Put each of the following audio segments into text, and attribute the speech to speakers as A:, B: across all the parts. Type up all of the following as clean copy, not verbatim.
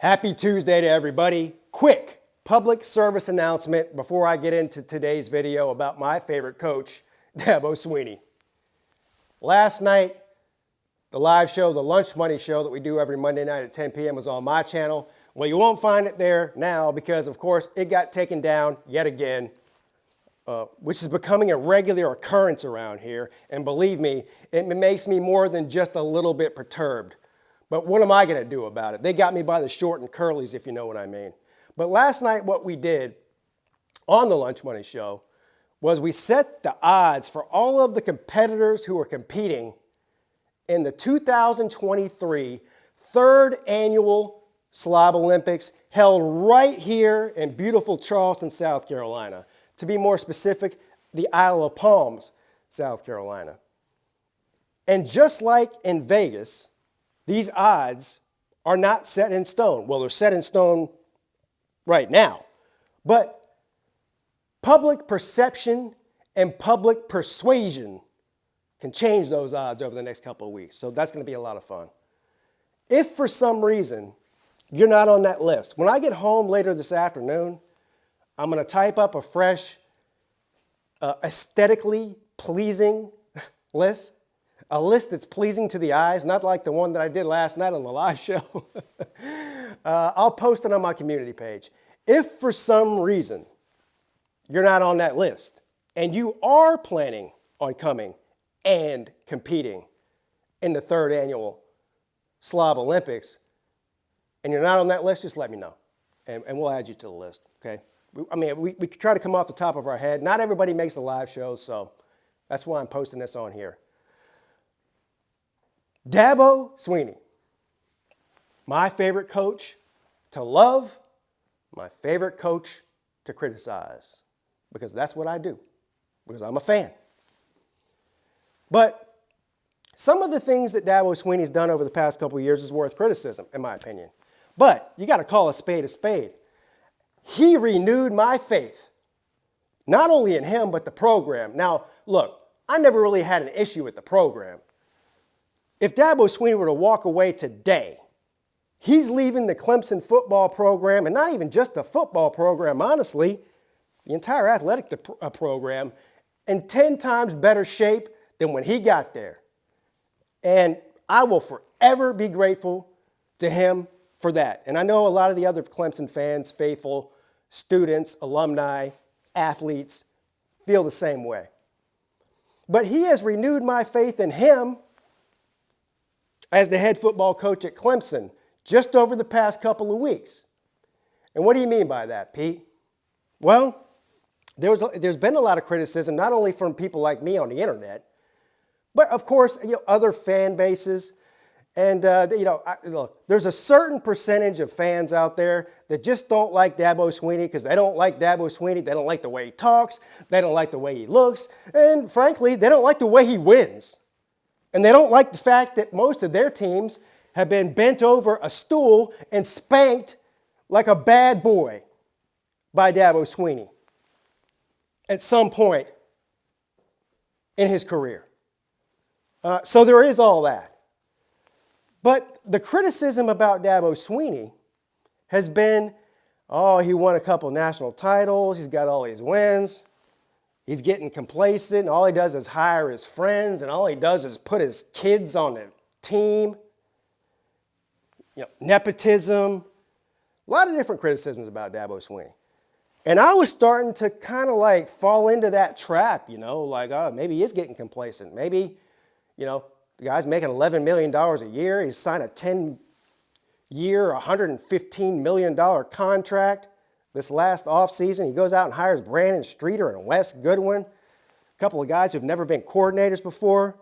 A: Happy Tuesday to everybody. Quick public service announcement before I get into today's video about my favorite coach, Dabo Swinney. Last night, the live show, the Lunch Money show that we do every Monday night at 10 p.m. was on my channel. Well, you won't find it there now because, of course, it got taken down yet again, which is becoming a regular occurrence around here. And believe me, it makes me more than just a little bit perturbed. But what am I going to do about it? They got me by the short and curlies, if you know what I mean. But last night, what we did on the Lunch Money show was we set the odds for all of the competitors who are competing in the 2023 third annual Slob Olympics held right here in beautiful Charleston, South Carolina. To be more specific, the Isle of Palms, South Carolina. And just like in Vegas, these odds are not set in stone. Well, they're set in stone right now. But public perception and public persuasion can change those odds over the next couple of weeks. So that's going to be a lot of fun. If for some reason you're not on that list, when I get home later this afternoon, I'm going to type up a fresh, aesthetically pleasing list. A list that's pleasing to the eyes, not like the one that I did last night on the live show. I'll post it on my community page. If for some reason you're not on that list and you are planning on coming and competing in the third annual Slob Olympics and you're not on that list, just let me know and we'll add you to the list, okay? We try to come off the top of our head. Not everybody makes the live shows, so that's why I'm posting this on here. Dabo Swinney, my favorite coach to love, my favorite coach to criticize, because that's what I do, because I'm a fan. But some of the things that Dabo Swinney's done over the past couple of years is worth criticism, in my opinion. But you got to call a spade a spade. He renewed my faith, not only in him, but the program. Now, look, I never really had an issue with the program. If Dabo Swinney were to walk away today, he's leaving the Clemson football program, and not even just the football program, honestly, the entire athletic program, in 10 times better shape than when he got there. And I will forever be grateful to him for that. And I know a lot of the other Clemson fans, faithful, students, alumni, athletes, feel the same way. But he has renewed my faith in him as the head football coach at Clemson just over the past couple of weeks. And what do you mean by that, Pete? Well, there's been a lot of criticism, not only from people like me on the internet, but of course, other fan bases. And, look, there's a certain percentage of fans out there that just don't like Dabo Swinney because they don't like Dabo Swinney. They don't like the way he talks. They don't like the way he looks. And frankly, they don't like the way he wins. And they don't like the fact that most of their teams have been bent over a stool and spanked like a bad boy by Dabo Swinney at some point in his career. So there is all that. But the criticism about Dabo Swinney has been, oh, he won a couple national titles, he's got all these wins. He's getting complacent. All he does is hire his friends, and all he does is put his kids on the team. Nepotism. A lot of different criticisms about Dabo Swinney. And I was starting to kind of like fall into that trap, like, oh, maybe he is getting complacent. Maybe, the guy's making $11 million a year. He's signed a 10-year, $115 million contract. This last offseason, he goes out and hires Brandon Streeter and Wes Goodwin, a couple of guys who've never been coordinators before,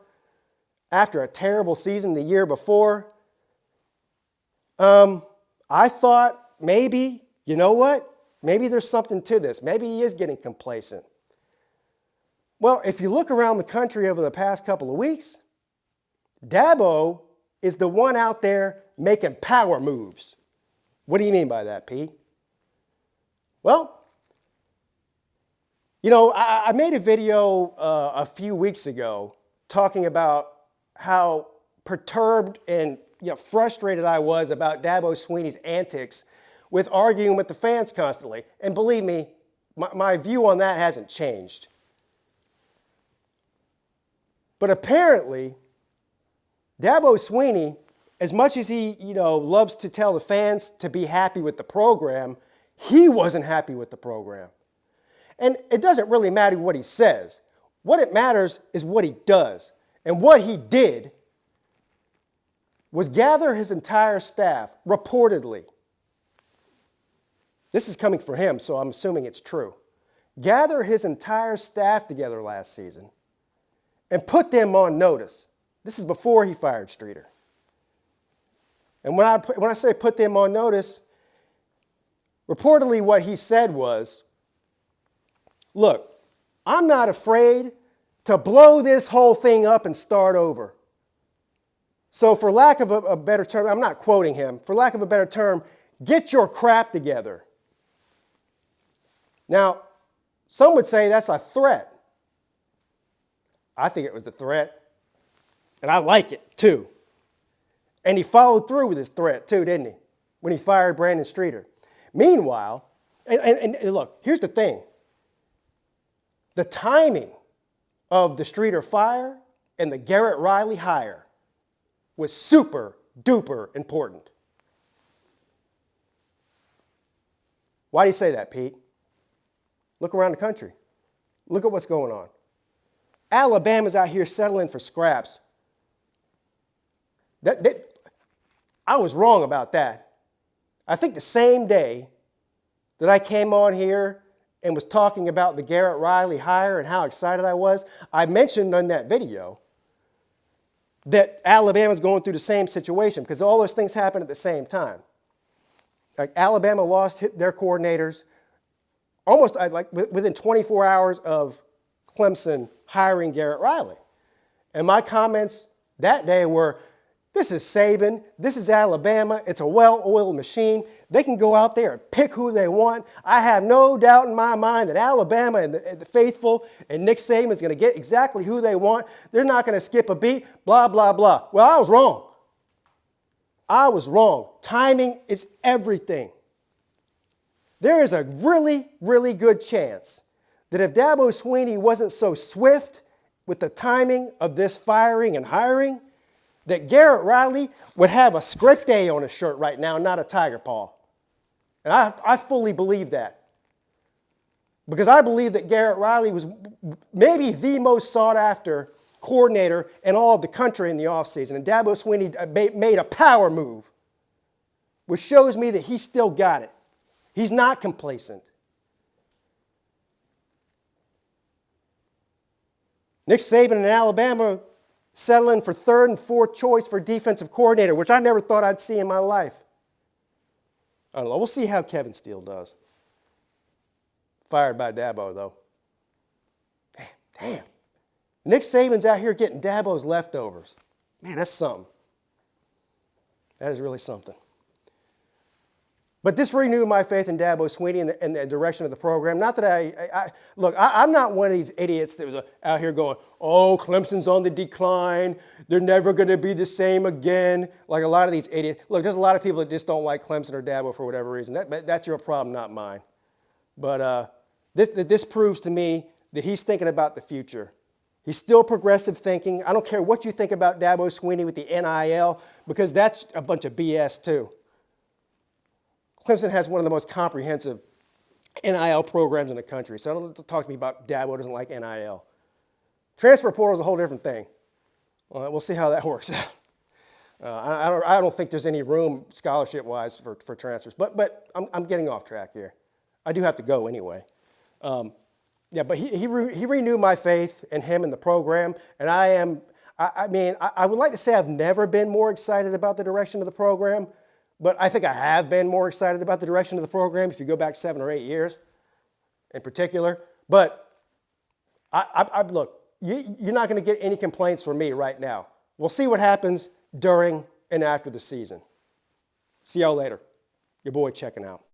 A: after a terrible season the year before. I thought maybe, you know what? Maybe there's something to this. Maybe he is getting complacent. Well, if you look around the country over the past couple of weeks, Dabo is the one out there making power moves. What do you mean by that, Pete? Well, I made a video a few weeks ago talking about how perturbed and frustrated I was about Dabo Swinney's antics with arguing with the fans constantly. And believe me, my view on that hasn't changed. But apparently, Dabo Swinney, as much as he, loves to tell the fans to be happy with the program, he wasn't happy with the program. And it doesn't really matter what he says. What it matters is what he does. And what he did was gather his entire staff, reportedly. This is coming from him, so I'm assuming it's true. Gather his entire staff together last season and put them on notice. This is before he fired Streeter. And when I say put them on notice, reportedly what he said was, look, I'm not afraid to blow this whole thing up and start over. So for lack of a better term, I'm not quoting him, for lack of a better term, get your crap together. Now, some would say that's a threat. I think it was a threat, and I like it too. And he followed through with his threat too, didn't he? When he fired Brandon Streeter. Meanwhile, and look, here's the thing. The timing of the Streeter fire and the Garrett Riley hire was super duper important. Why do you say that, Pete? Look around the country. Look at what's going on. Alabama's out here settling for scraps. I was wrong about that. I think the same day that I came on here and was talking about the Garrett Riley hire and how excited I was, I mentioned in that video that Alabama's going through the same situation because all those things happen at the same time. Like Alabama lost their coordinators almost within 24 hours of Clemson hiring Garrett Riley. And my comments that day were, this is Saban, this is Alabama, it's a well-oiled machine. They can go out there and pick who they want. I have no doubt in my mind that Alabama and the faithful and Nick Saban is going to get exactly who they want. They're not going to skip a beat, blah, blah, blah. Well, I was wrong. I was wrong. Timing is everything. There is a really, really good chance that if Dabo Swinney wasn't so swift with the timing of this firing and hiring, that Garrett Riley would have a script A on his shirt right now, not a tiger paw. And I fully believe that. Because I believe that Garrett Riley was maybe the most sought after coordinator in all of the country in the offseason. And Dabo Swinney made a power move, which shows me that he's still got it. He's not complacent. Nick Saban in Alabama settling for third and fourth choice for defensive coordinator, which I never thought I'd see in my life. I don't know. We'll see how Kevin Steele does. Fired by Dabo, though. Damn. Nick Saban's out here getting Dabo's leftovers. Man, that's something. That is really something. But this renewed my faith in Dabo Swinney and the direction of the program. Not that look, I'm not one of these idiots that was out here going, oh, Clemson's on the decline. They're never going to be the same again. Like a lot of these idiots. Look, there's a lot of people that just don't like Clemson or Dabo for whatever reason. That's your problem, not mine. But this proves to me that he's thinking about the future. He's still progressive thinking. I don't care what you think about Dabo Swinney with the NIL, because that's a bunch of BS too. Clemson has one of the most comprehensive NIL programs in the country. So don't talk to me about Dabo doesn't like NIL. Transfer portal is a whole different thing. We'll see how that works out. I don't think there's any room scholarship-wise for transfers. But I'm getting off track here. I do have to go anyway. But he renewed my faith in him and the program. And I would like to say I've never been more excited about the direction of the program. But I think I have been more excited about the direction of the program if you go back 7 or 8 years in particular. But look, you're not going to get any complaints from me right now. We'll see what happens during and after the season. See y'all later. Your boy checking out.